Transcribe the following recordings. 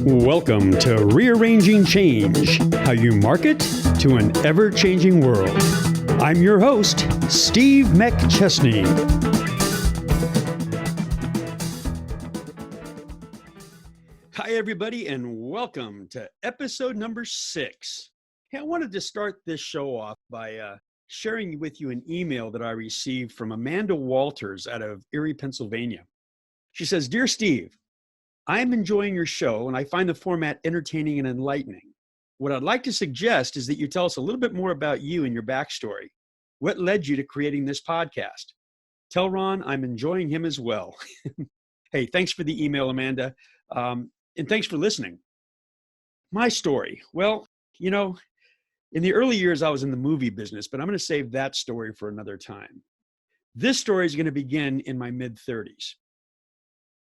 Welcome to Rearranging Change, how you market to an ever-changing world. I'm your host, Steve McChesney. Hi, everybody, and welcome to episode number 6. Hey, I wanted to start this show off by sharing with you an email that I received from Amanda Walters out of Erie, Pennsylvania. She says, "Dear Steve, I'm enjoying your show and I find the format entertaining and enlightening. What I'd like to suggest is that you tell us a little bit more about you and your backstory. What led you to creating this podcast? Tell Ron I'm enjoying him as well." Hey, thanks for the email, Amanda. And thanks for listening. My story. Well, in the early years, I was in the movie business, but I'm going to save that story for another time. This story is going to begin in my mid-30s.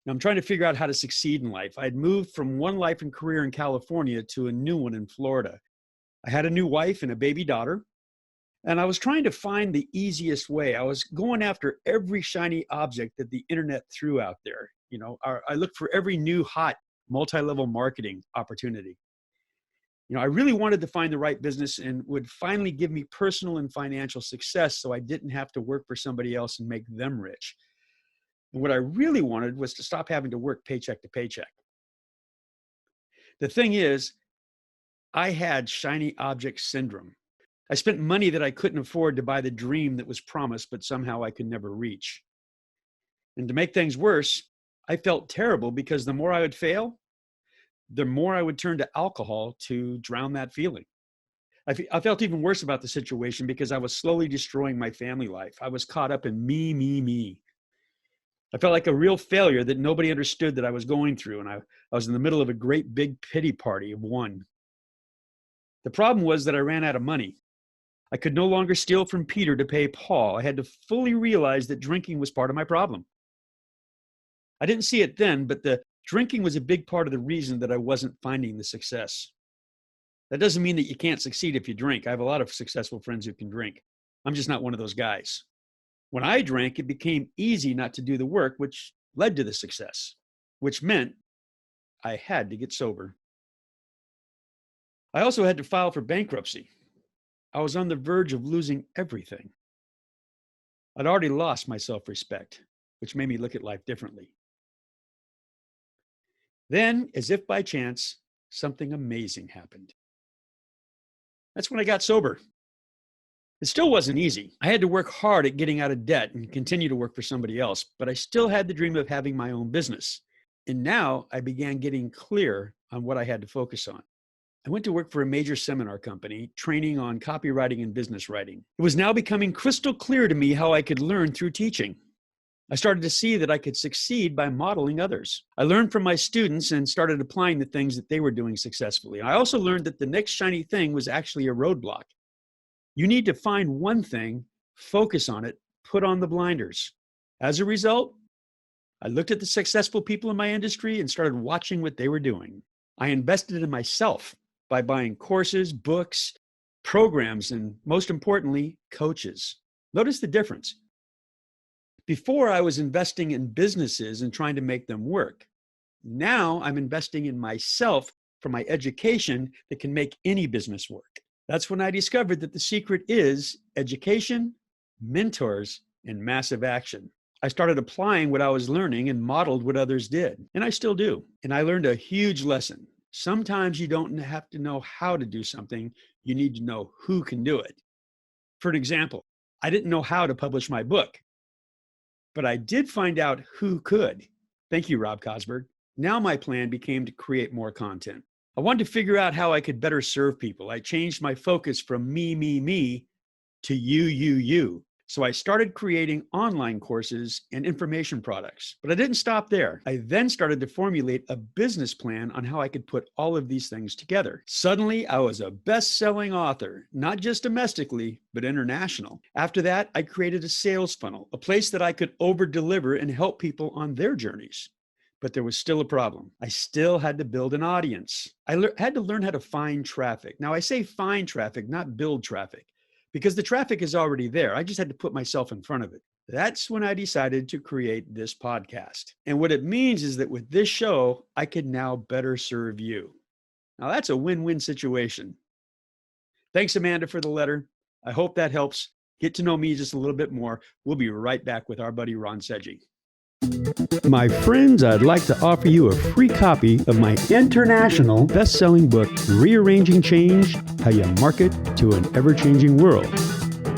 Now, I'm trying to figure out how to succeed in life. I had moved from one life and career in California to a new one in Florida. I had a new wife and a baby daughter, and I was trying to find the easiest way. I was going after every shiny object that the internet threw out there. I looked for every new hot multi-level marketing opportunity. I really wanted to find the right business and would finally give me personal and financial success so I didn't have to work for somebody else and make them rich. And what I really wanted was to stop having to work paycheck to paycheck. The thing is, I had shiny object syndrome. I spent money that I couldn't afford to buy the dream that was promised, but somehow I could never reach. And to make things worse, I felt terrible because the more I would fail, the more I would turn to alcohol to drown that feeling. I felt even worse about the situation because I was slowly destroying my family life. I was caught up in me. I felt like a real failure that nobody understood that I was going through, and I was in the middle of a great big pity party of one. The problem was that I ran out of money. I could no longer steal from Peter to pay Paul. I had to fully realize that drinking was part of my problem. I didn't see it then, but the drinking was a big part of the reason that I wasn't finding the success. That doesn't mean that you can't succeed if you drink. I have a lot of successful friends who can drink. I'm just not one of those guys. When I drank, it became easy not to do the work, which led to the success, which meant I had to get sober. I also had to file for bankruptcy. I was on the verge of losing everything. I'd already lost my self-respect, which made me look at life differently. Then, as if by chance, something amazing happened. That's when I got sober. It still wasn't easy. I had to work hard at getting out of debt and continue to work for somebody else, but I still had the dream of having my own business. And now I began getting clear on what I had to focus on. I went to work for a major seminar company, training on copywriting and business writing. It was now becoming crystal clear to me how I could learn through teaching. I started to see that I could succeed by modeling others. I learned from my students and started applying the things that they were doing successfully. I also learned that the next shiny thing was actually a roadblock. You need to find one thing, focus on it, put on the blinders. As a result, I looked at the successful people in my industry and started watching what they were doing. I invested in myself by buying courses, books, programs, and most importantly, coaches. Notice the difference. Before, I was investing in businesses and trying to make them work. Now I'm investing in myself for my education that can make any business work. That's when I discovered that the secret is education, mentors, and massive action. I started applying what I was learning and modeled what others did, and I still do. And I learned a huge lesson. Sometimes you don't have to know how to do something, you need to know who can do it. For an example, I didn't know how to publish my book, but I did find out who could. Thank you, Rob Cosberg. Now my plan became to create more content. I wanted to figure out how I could better serve people. I changed my focus from me to you. So I started creating online courses and information products. But I didn't stop there. I then started to formulate a business plan on how I could put all of these things together. Suddenly, I was a best-selling author, not just domestically, but international. After that, I created a sales funnel, a place that I could over-deliver and help people on their journeys. But there was still a problem. I still had to build an audience. I had to learn how to find traffic. Now, I say find traffic, not build traffic, because the traffic is already there. I just had to put myself in front of it. That's when I decided to create this podcast. And what it means is that with this show, I can now better serve you. Now, that's a win-win situation. Thanks, Amanda, for the letter. I hope that helps get to know me just a little bit more. We'll be right back with our buddy Ron Seggi. My friends, I'd like to offer you a free copy of my international best-selling book, Rearranging Change, How You Market to an Ever-Changing World.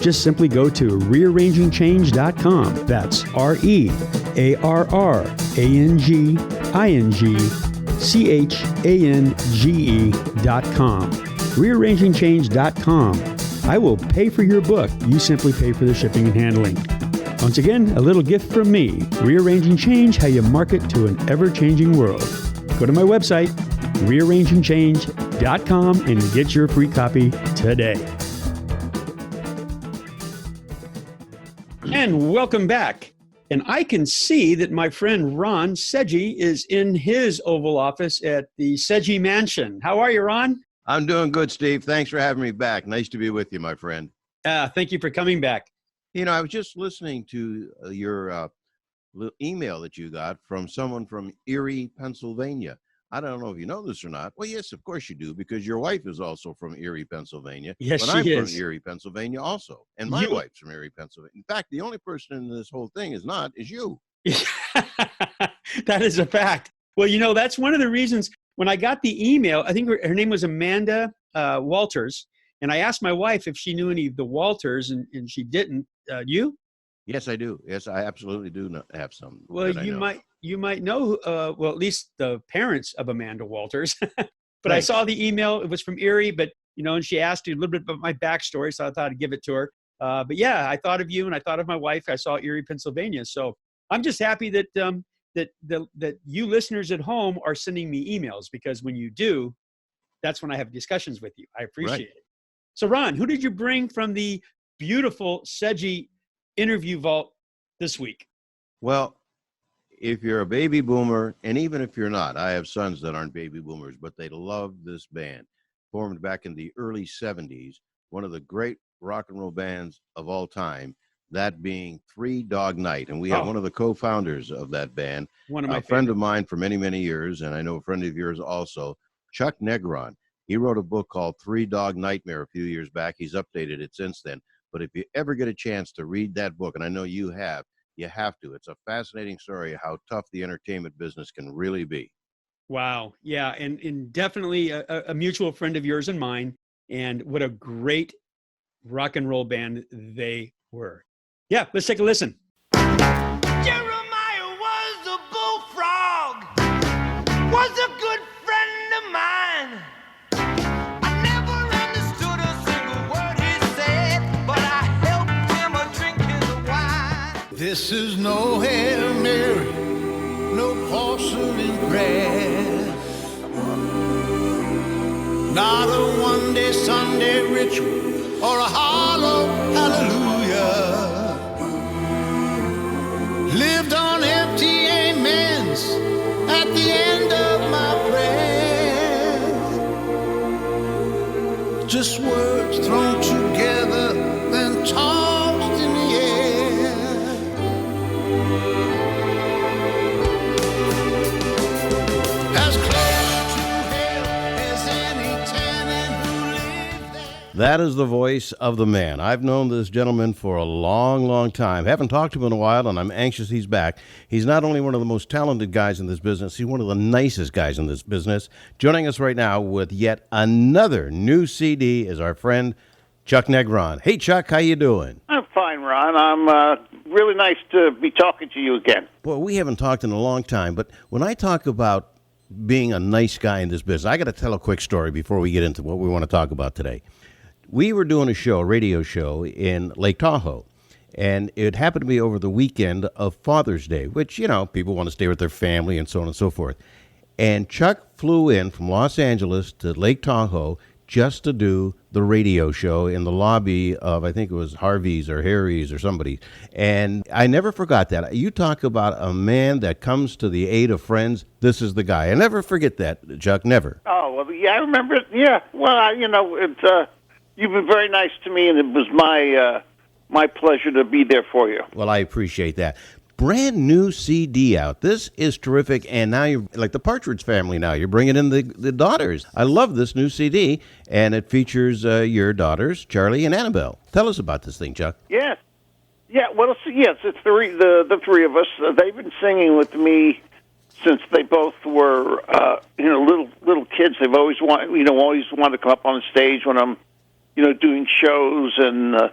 Just simply go to rearrangingchange.com. That's rearrangingchange.com. Rearrangingchange.com. I will pay for your book. You simply pay for the shipping and handling. Once again, a little gift from me. Rearranging Change, How You Market to an Ever-Changing World. Go to my website, rearrangingchange.com, and get your free copy today. And welcome back. And I can see that my friend Ron Seggi is in his Oval Office at the Seggi Mansion. How are you, Ron? I'm doing good, Steve. Thanks for having me back. Nice to be with you, my friend. Thank you for coming back. You know, I was just listening to your little email that you got from someone from Erie, Pennsylvania. I don't know if you know this or not. Well, yes, of course you do, because your wife is also from Erie, Pennsylvania. Yes, but she I'm is. from Erie, Pennsylvania also. And my wife's from Erie, Pennsylvania. In fact, the only person in this whole thing is you. That is a fact. Well, you know, that's one of the reasons when I got the email, I think her name was Amanda Walters, and I asked my wife if she knew any of the Walters, and she didn't. You? Yes, I do. Yes, I absolutely do have some. Well, you might know, well, at least the parents of Amanda Walters. But Thanks. I saw the email. It was from Erie, but, you know, and she asked you a little bit about my backstory, so I thought I'd give it to her. But yeah, I thought of you and I thought of my wife. I saw Erie, Pennsylvania. So I'm just happy that that you listeners at home are sending me emails, because when you do, that's when I have discussions with you. I appreciate it. So Ron, who did you bring from the beautiful Seggi interview vault this week? Well, if you're a baby boomer, and even if you're not, I have sons that aren't baby boomers, but they love this band. Formed back in the early 70s, one of the great rock and roll bands of all time, that being Three Dog Night. And we have one of the co-founders of that band, a friend of mine for many, many years, and I know a friend of yours also, Chuck Negron. He wrote a book called Three Dog Nightmare a few years back. He's updated it since then. But if you ever get a chance to read that book, and I know you have to. It's a fascinating story of how tough the entertainment business can really be. Wow. Yeah. And definitely a mutual friend of yours and mine. And what a great rock and roll band they were. Yeah. Let's take a listen. Jeremiah was a bullfrog, was a good friend of mine. I never understood a single word he said, but I helped him drink his wine. This is no Hail Mary, no porcelain prayer, not a one-day Sunday ritual or a hollow hallelujah. Lived on empty amens at the end of my prayer. Just words thrown together, then tossed in the air. As close to hell as any tenant who lived there. That is the voice of the man. I've known this gentleman for a long, long time. Haven't talked to him in a while, and I'm anxious he's back. He's not only one of the most talented guys in this business, he's one of the nicest guys in this business. Joining us right now with yet another new CD is our friend Chuck Negron. Hey, Chuck, how you doing? I'm fine, Ron. I'm really nice to be talking to you again. Boy, we haven't talked in a long time, but when I talk about being a nice guy in this business, I got to tell a quick story before we get into what we want to talk about today. We were doing a radio show in Lake Tahoe, and it happened to be over the weekend of Father's Day, which, you know, people want to stay with their family and so on and so forth. And Chuck flew in from Los Angeles to Lake Tahoe just to do the radio show in the lobby of, I think it was Harvey's or Harry's or somebody. And I never forgot that. You talk about a man that comes to the aid of friends. This is the guy. I never forget that, Chuck, never. Oh, well, yeah, I remember it. Yeah, well, you've been very nice to me, and it was my my pleasure to be there for you. Well, I appreciate that. Brand new CD out. This is terrific. And now you're like the Partridge Family now. You're bringing in the daughters. I love this new CD, and it features your daughters, Charlie and Annabelle. Tell us about this thing, Chuck. Yes. Yeah, well, yes, it's the three of us. They've been singing with me since they both were, little kids. They've always wanted to come up on stage when I'm, doing shows, and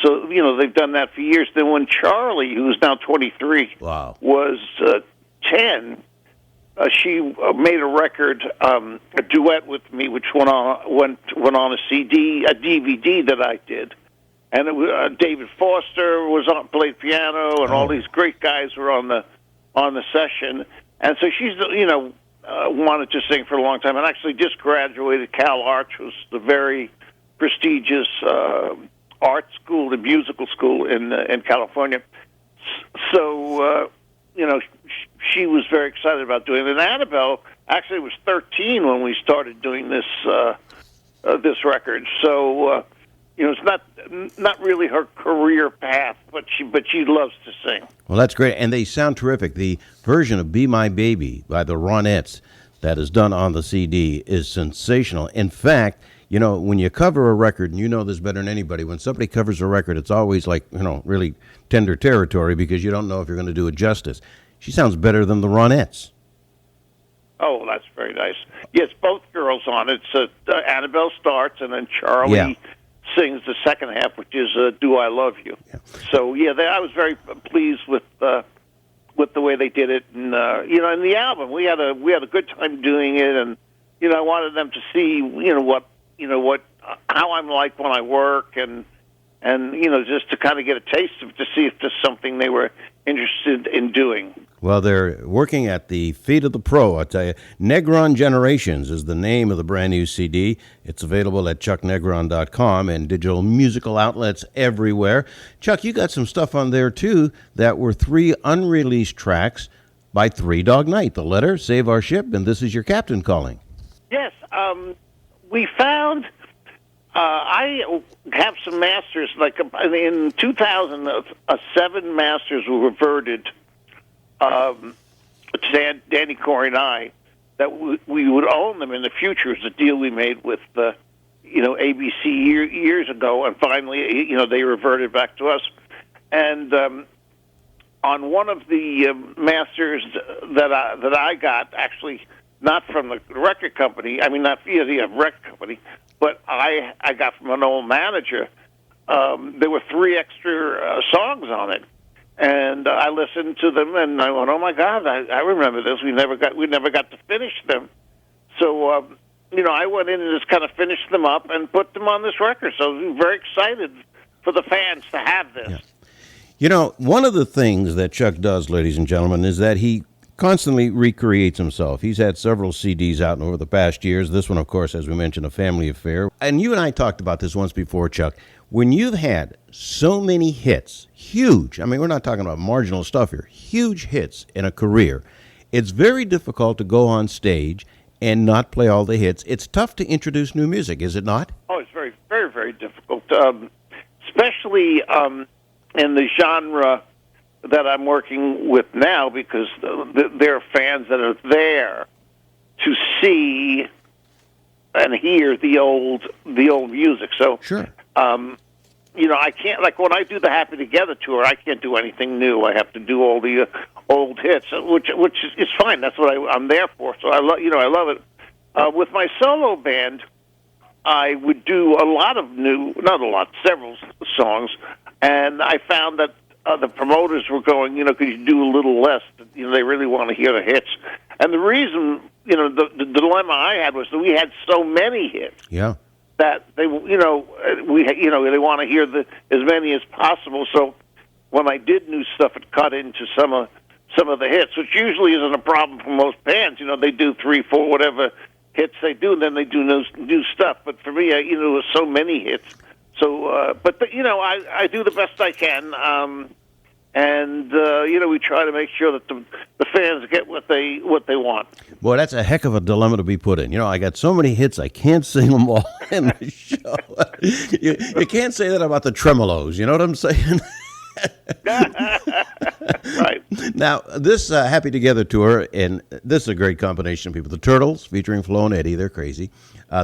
so they've done that for years. Then when Charlie, who's now 23, Wow, was 10, she made a record, a duet with me, which went on a CD, a DVD that I did. And it was, David Foster played piano, and all these great guys were on the session. And so she's wanted to sing for a long time, and actually just graduated Cal Arts, was the very prestigious art school, the musical school in California. So she was very excited about doing it. And Annabelle actually was 13 when we started doing this record. So. It's not really her career path, but she loves to sing. Well, that's great, and they sound terrific. The version of "Be My Baby" by the Ronettes that is done on the CD is sensational. In fact, when you cover a record, and you know this better than anybody, when somebody covers a record, it's always like really tender territory because you don't know if you're going to do it justice. She sounds better than the Ronettes. Oh, that's very nice. Yes, both girls on it. So Annabelle starts, and then Charlie. Yeah. Sings the second half, which is "Do I Love You." Yeah. So I was very pleased with the way they did it, and in the album we had a good time doing it, and I wanted them to see how I'm like when I work, and just to kind of get a taste of to see if there's something they were interested in doing. Well, they're working at the feet of the pro, I'll tell you. Negron Generations is the name of the brand new CD. It's available at chucknegron.com and digital musical outlets everywhere. Chuck, you got some stuff on there, too, that were 3 unreleased tracks by Three Dog Night. The Letter, Save Our Ship, and This Is Your Captain Calling. Yes, we found... I have some masters, like in 2000, 7 masters were reverted to Danny Corey and I, that we would own them in the future. It's a deal we made with ABC years ago, and finally they reverted back to us. And on one of the masters that I got, actually not from the record company, not via the record company, but I got from an old manager. There were 3 extra songs on it, and I listened to them, and I went, "Oh my God, I remember this. We never got to finish them." So I went in and just kind of finished them up and put them on this record. So I'm very excited for the fans to have this. Yeah. One of the things that Chuck does, ladies and gentlemen, is that he constantly recreates himself. He's had several CDs out over the past years. This one, of course, as we mentioned, a family affair. And you and I talked about this once before, Chuck. When you've had so many hits, huge, we're not talking about marginal stuff here, huge hits in a career, it's very difficult to go on stage and not play all the hits. It's tough to introduce new music, is it not? Oh, it's very, very, very difficult, especially in the genre that I'm working with now, because there are fans that are there to see and hear the old music. So, sure. I can't, like when I do the Happy Together tour, I can't do anything new. I have to do all the old hits, which is fine. That's what I'm there for. So I love it. With my solo band, I would do a lot of several songs, and I found that the promoters were going, could you do a little less? They really want to hear the hits. And the reason, the dilemma I had was that we had so many hits. Yeah. That they, they want to hear as many as possible. So when I did new stuff, it cut into some of the hits, which usually isn't a problem for most bands. They do 3, 4, whatever hits they do, and then they do new stuff. But for me, there was so many hits. So, I do the best I can. And we try to make sure that the fans get what they want. Boy, that's a heck of a dilemma to be put in. I got so many hits, I can't sing them all in the show. You can't say that about the Tremolos, you know what I'm saying? Right. Now, this Happy Together tour, and this is a great combination of people. The Turtles, featuring Flo and Eddie, they're crazy.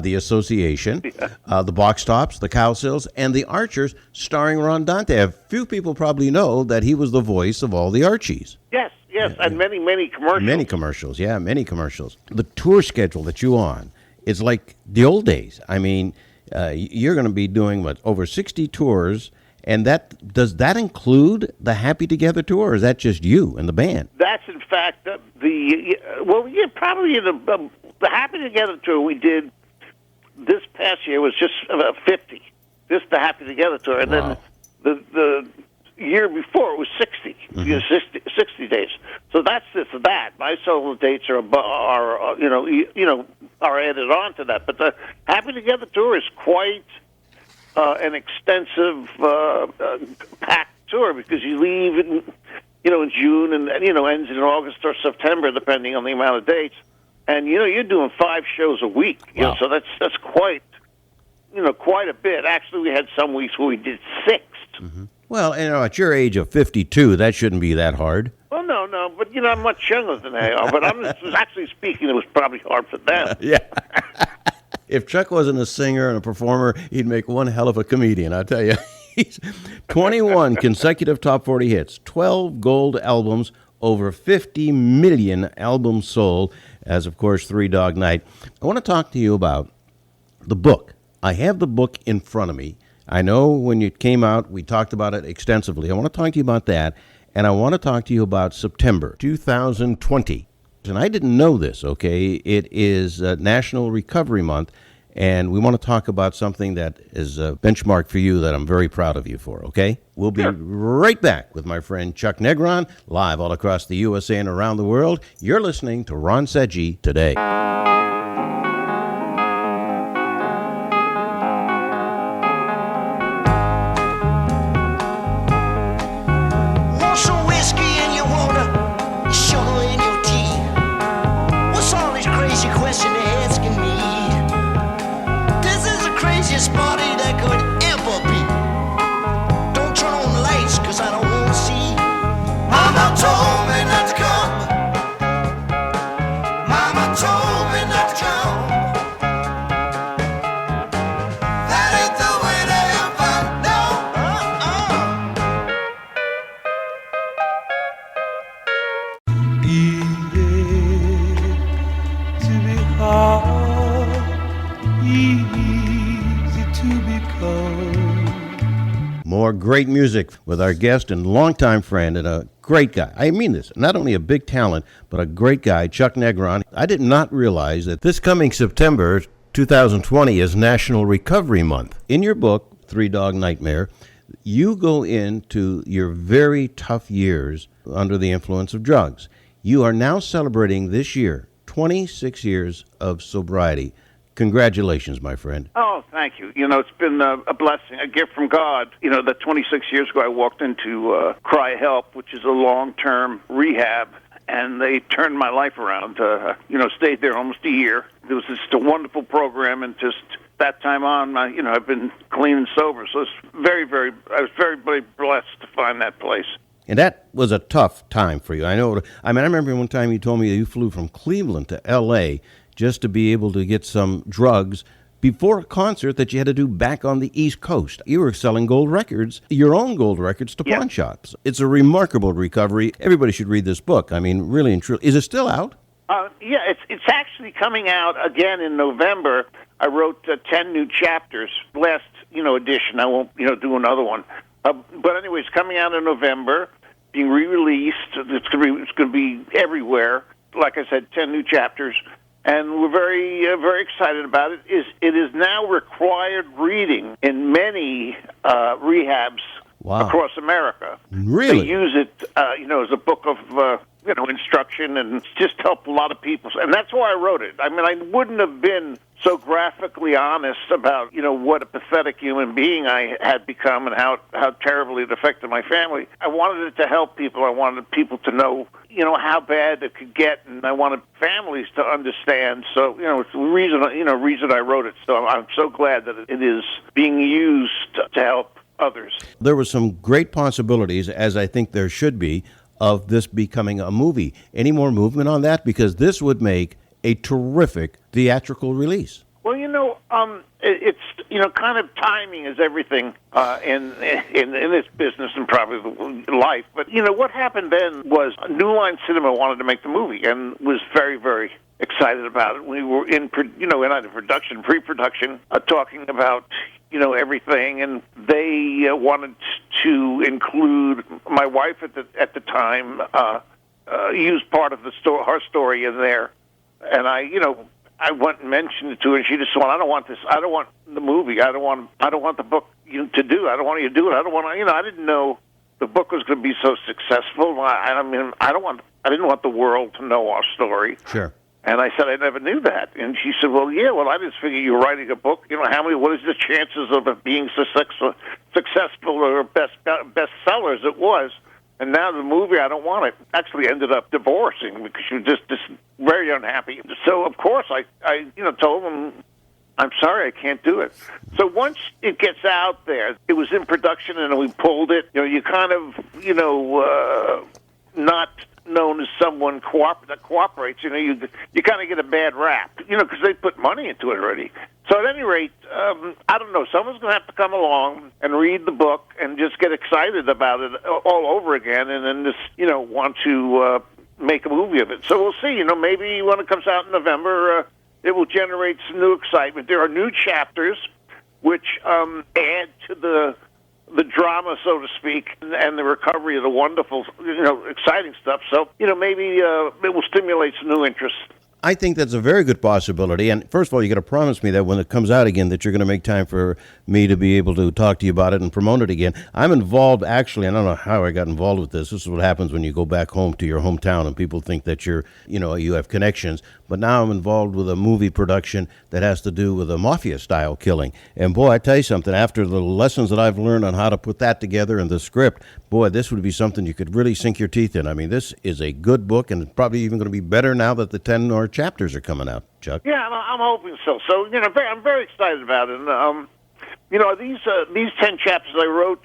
The Association, the Box Tops, the Cowsills, and the Archers, starring Ron Dante. A few people probably know that he was the voice of all the Archies. Yes, and many commercials. Many commercials, yeah, many commercials. The tour schedule that you on is like the old days. I mean, you're going to be doing, over 60 tours. And does that include the Happy Together tour, or is that just you and the band? That's in fact probably the Happy Together tour we did this past year was just 50. Just the Happy Together tour, and Wow. then the year before it was 60. 60 days. So that's this or that. My solo dates are added on to that. But the Happy Together tour is quite an extensive packed tour, because you leave in June and ends in August or September, depending on the amount of dates. And you're doing 5 shows a week. Wow. So that's quite a bit. Actually, we had some weeks where we did 6. Mm-hmm. Well, at your age of 52, that shouldn't be that hard. Well, no, but I'm much younger than they are. But I'm actually speaking, it was probably hard for them. Yeah. If Chuck wasn't a singer and a performer, he'd make one hell of a comedian, I tell you. He's 21 consecutive top 40 hits, 12 gold albums, over 50 million albums sold, as, of course, Three Dog Night. I want to talk to you about the book. I have the book in front of me. I know when it came out, we talked about it extensively. I want to talk to you about that, and I want to talk to you about September 2020. And I didn't know this, okay? It is National Recovery Month, and we want to talk about something that is a benchmark for you that I'm very proud of you for, okay? We'll be right back with my friend Chuck Negron, live all across the USA and around the world. You're listening to Ron Seggi Today. Want some whiskey in your water, sugar in your tea? What's all these crazy questions they're asking me? This is the craziest party that could ever be. Don't turn on the lights, 'cause I don't want to see. Mama told me not to come. Mama told me not to come. That ain't the way to heaven, no. To be hard, easy to become. More great music with our guest and longtime friend and a great guy. I mean this, not only a big talent, but a great guy, Chuck Negron. I did not realize that this coming September 2020 is National Recovery Month. In your book, Three Dog Nightmare, you go into your very tough years under the influence of drugs. You are now celebrating this year 26 years of sobriety. Congratulations, my friend. Oh, thank you. It's been a blessing, a gift from God. That 26 years ago I walked into Cry Help, which is a long-term rehab, and they turned my life around. Stayed there almost a year. It was just a wonderful program, and just that time on, I've been clean and sober. So I was very, very blessed to find that place. And that was a tough time for you. I remember one time you told me that you flew from Cleveland to L.A. just to be able to get some drugs before a concert that you had to do back on the East Coast. You were selling gold records, your own gold records, to pawn shops. It's a remarkable recovery. Everybody should read this book. I mean, really and truly. Is it still out? It's actually coming out again in November. I wrote 10 new chapters. Last, edition. I won't, do another one. But anyway, it's coming out in November, being re-released. It's going to be everywhere. Like I said, 10 new chapters. And we're very, very excited about it. It is now required reading in many rehabs across America. Really? They use it, as a book of instruction and just helped a lot of people. And that's why I wrote it. I mean, I wouldn't have been so graphically honest about, what a pathetic human being I had become and how terribly it affected my family. I wanted it to help people. I wanted people to know, how bad it could get, and I wanted families to understand. So, it's the reason I wrote it. So I'm so glad that it is being used to help others. There were some great possibilities, as I think there should be, of this becoming a movie. Any more movement on that? Because this would make a terrific theatrical release. Well, it's kind of timing is everything in this business and probably life. But what happened then was New Line Cinema wanted to make the movie and was very, very excited about it. We were in production, pre-production, talking about everything, and they wanted to include my wife at the time, use part of her story in there, and I went and mentioned it to her, and she just said, I don't want this. I don't want the movie. I don't want the book to do. I don't want you to do it. I don't want to, I didn't know the book was going to be so successful. I didn't want the world to know our story. Sure. And I said, I never knew that. And she said, well, yeah, I just figure you're writing a book. What is the chances of it being successful or bestsellers? It was. And now the movie, I don't want it. Actually ended up divorcing because she was just very unhappy. So, of course, I told them, I'm sorry, I can't do it. So once it gets out there, it was in production and we pulled it. You kind of, not known as someone that cooperates. You kind of get a bad rap, because they put money into it already. So at any rate, I don't know. Someone's going to have to come along and read the book and just get excited about it all over again, and then just want to make a movie of it. So we'll see. Maybe when it comes out in November, it will generate some new excitement. There are new chapters which add to the drama, so to speak, and the recovery of the wonderful, exciting stuff. So, maybe it will stimulate some new interest. I think that's a very good possibility. And first of all, you got to promise me that when it comes out again, that you're going to make time for me to be able to talk to you about it and promote it again. I'm involved, actually. I don't know how I got involved with this. This is what happens when you go back home to your hometown and people think that you have connections. But now I'm involved with a movie production that has to do with a mafia-style killing. And boy, I tell you something, after the lessons that I've learned on how to put that together in the script, boy, this would be something you could really sink your teeth in. I mean, this is a good book, and it's probably even going to be better now that the 10 more chapters are coming out, Chuck. Yeah, I'm hoping so. So, I'm very excited about it. And, these 10 chapters I wrote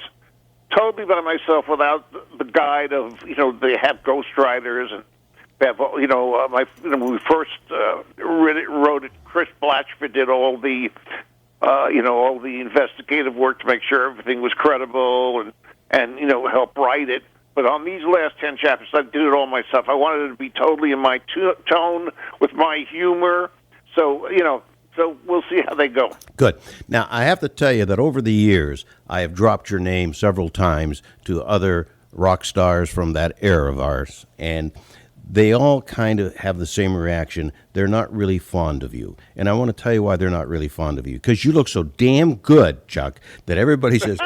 totally by myself without the guide of, they have ghostwriters and when we first wrote it, Chris Blatchford did all the investigative work to make sure everything was credible and help write it. But on these last 10 chapters, I did it all myself. I wanted it to be totally in my tone, with my humor. So, so we'll see how they go. Good. Now, I have to tell you that over the years, I have dropped your name several times to other rock stars from that era of ours, and they all kind of have the same reaction. They're not really fond of you. And I want to tell you why they're not really fond of you. Because you look so damn good, Chuck, that everybody says...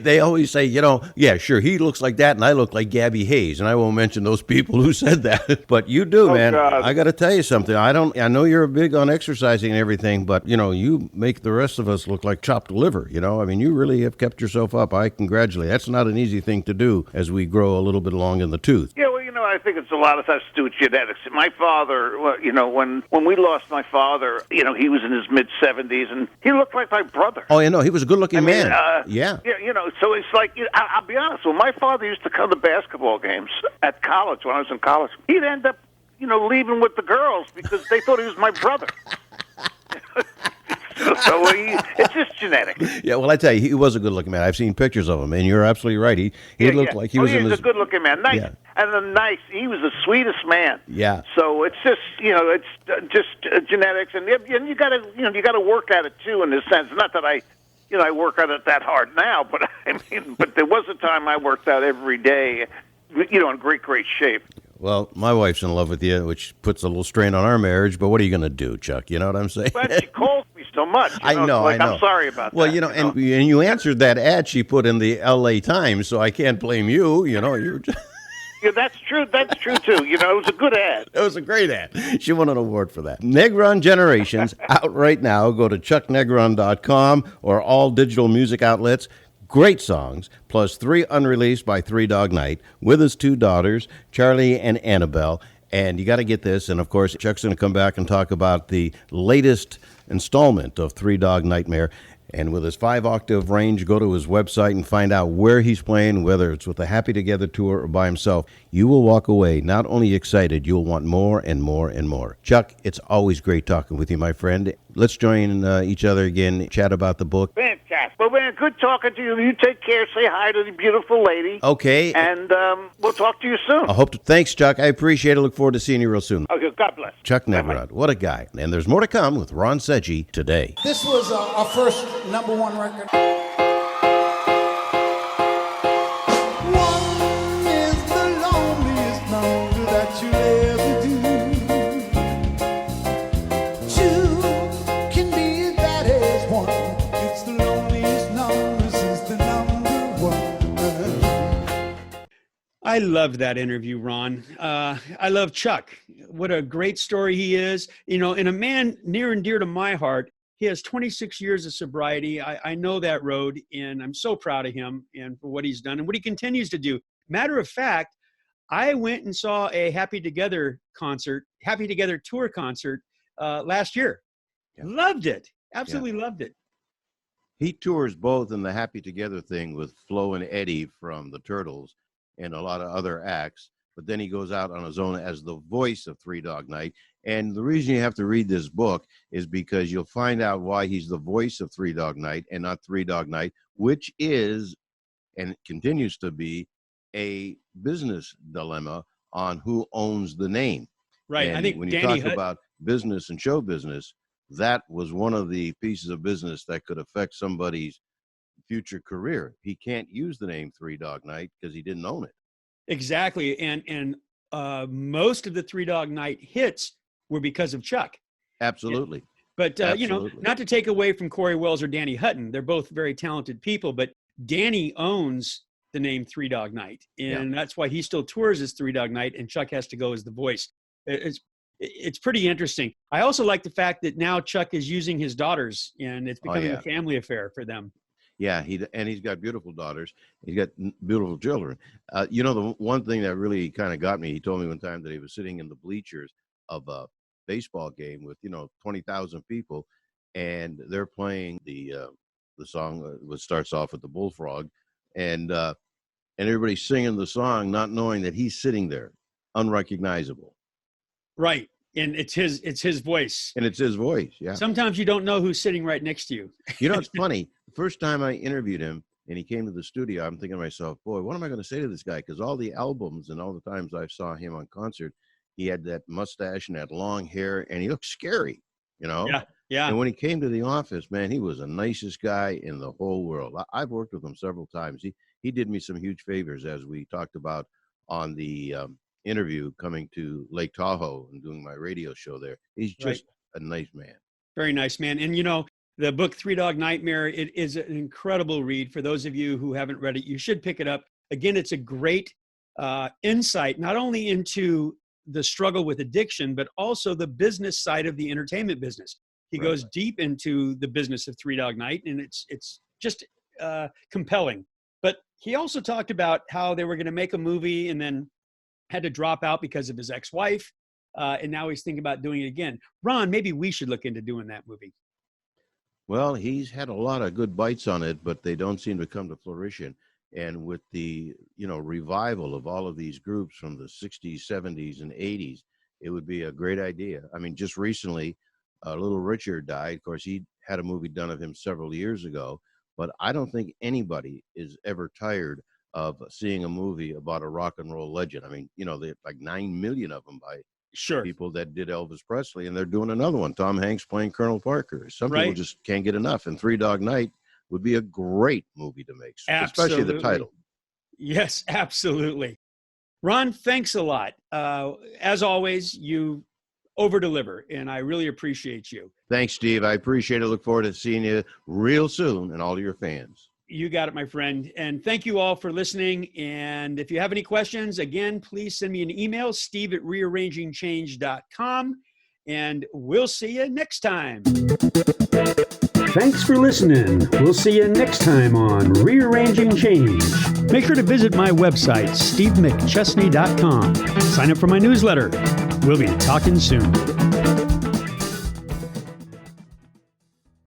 They always say, yeah, sure, he looks like that, and I look like Gabby Hayes, and I won't mention those people who said that. But you do, man. God. I got to tell you something. I know you're big on exercising and everything, but, you make the rest of us look like chopped liver, I mean, you really have kept yourself up. I congratulate you. That's not an easy thing to do as we grow a little bit along in the tooth. Yeah, well, I think it's a lot of has to do with genetics. My father, when we lost my father, he was in his mid-70s, and he looked like my brother. Oh, he was a good-looking man. Yeah, so it's like, I'll be honest, when my father used to come to basketball games at college, when I was in college, he'd end up, leaving with the girls because they thought he was my brother. So it's just genetic. Yeah, well, I tell you, he was a good-looking man. I've seen pictures of him, and you're absolutely right. He looked like he was in his... He's a good-looking man. Nice. Yeah. And he was the sweetest man. Yeah. So it's just, it's just genetics, and you got to work at it too. In a sense, not that I work at it that hard now, but but there was a time I worked out every day, in great shape. Well, my wife's in love with you, which puts a little strain on our marriage. But what are you going to do, Chuck? You know what I'm saying? But she calls me so much. I know. I'm sorry about that. Well, and you answered that ad she put in the L.A. Times, so I can't blame you. You're just... Yeah, that's true. That's true too. You know, it was a good ad. It was a great ad. She won an award for that. Negron Generations, out right now. Go to chucknegron.com or all digital music outlets. Great songs, plus 3 unreleased by Three Dog Night, with his 2 daughters, Charlie and Annabelle. And you got to get this. And, of course, Chuck's going to come back and talk about the latest installment of Three Dog Nightmare. And with his 5-octave range, go to his website and find out where he's playing, whether it's with the Happy Together tour or by himself. You will walk away not only excited, you'll want more and more and more. Chuck, it's always great talking with you, my friend. Let's join each other again, chat about the book. Fantastic. Well, man, good talking to you. You take care. Say hi to the beautiful lady. Okay. And we'll talk to you soon. Thanks, Chuck. I appreciate it. Look forward to seeing you real soon. Okay, God bless. Chuck Negron. What a guy. And there's more to come with Ron Seggi today. This was our first #1 record. One is the loneliest number that you ever do. Two can be as bad as one. It's the loneliest number since the #1. I love that interview, Ron. I love Chuck. What a great story he is. You know, and a man near and dear to my heart. He has 26 years of sobriety. I know that road, and I'm so proud of him and for what he's done and what he continues to do. Matter of fact, I went and saw a Happy Together tour concert last year. Yeah. Loved it. Absolutely loved it. He tours both in the Happy Together thing with Flo and Eddie from the Turtles and a lot of other acts. But then he goes out on his own as the voice of Three Dog Night. And the reason you have to read this book is because you'll find out why he's the voice of Three Dog Night and not Three Dog Night, which is and continues to be a business dilemma on who owns the name. Right. And I think when you talk about business and show business, that was one of the pieces of business that could affect somebody's future career. He can't use the name Three Dog Night because he didn't own it. Exactly. And most of the Three Dog Night hits were because of Chuck. Absolutely. But, you know, Absolutely. not to take away from Corey Wells or Danny Hutton. They're both very talented people, but Danny owns the name Three Dog Night. And that's why he still tours as Three Dog Night, and Chuck has to go as the voice. It's pretty interesting. I also like the fact that now Chuck is using his daughters, and it's becoming a family affair for them. Yeah, he's got beautiful daughters. He's got beautiful children. You know, the one thing that really kind of got me, he told me one time that he was sitting in the bleachers of a baseball game with, 20,000 people, and they're playing the song which starts off with the bullfrog, and everybody's singing the song, not knowing that he's sitting there, unrecognizable. Right. And it's his voice. And it's his voice, yeah. Sometimes you don't know who's sitting right next to you. You know, it's funny. The first time I interviewed him and he came to the studio, I'm thinking to myself, boy, what am I going to say to this guy? Because all the albums and all the times I saw him on concert, he had that mustache and that long hair, and he looked scary, Yeah, yeah. And when he came to the office, man, he was the nicest guy in the whole world. I've worked with him several times. He did me some huge favors, as we talked about on the interview coming to Lake Tahoe and doing my radio show there. He's just a nice man. Very nice man. And, the book Three Dog Nightmare, it is an incredible read. For those of you who haven't read it, you should pick it up. Again, it's a great insight, not only into the struggle with addiction, but also the business side of the entertainment business. He goes deep into the business of Three Dog Night, and it's just compelling. But he also talked about how they were going to make a movie and then had to drop out because of his ex-wife. And now he's thinking about doing it again. Ron, maybe we should look into doing that movie. Well, he's had a lot of good bites on it, but they don't seem to come to fruition. And with the, revival of all of these groups from the 60s, 70s, and 80s, it would be a great idea. I mean, just recently, Little Richard died. Of course, he had a movie done of him several years ago, but I don't think anybody is ever tired of seeing a movie about a rock and roll legend. I mean, they like 9 million of them by people that did Elvis Presley, and they're doing another one. Tom Hanks playing Colonel Parker. Some people just can't get enough, and Three Dog Night would be a great movie to make, especially the title. Yes, absolutely. Ron, thanks a lot. As always, you over-deliver, and I really appreciate you. Thanks, Steve. I appreciate it. Look forward to seeing you real soon and all of your fans. You got it, my friend. And thank you all for listening. And if you have any questions, again, please send me an email, steve@rearrangingchange.com. And we'll see you next time. Thanks for listening. We'll see you next time on Rearranging Change. Make sure to visit my website, stevemcchesney.com. Sign up for my newsletter. We'll be talking soon.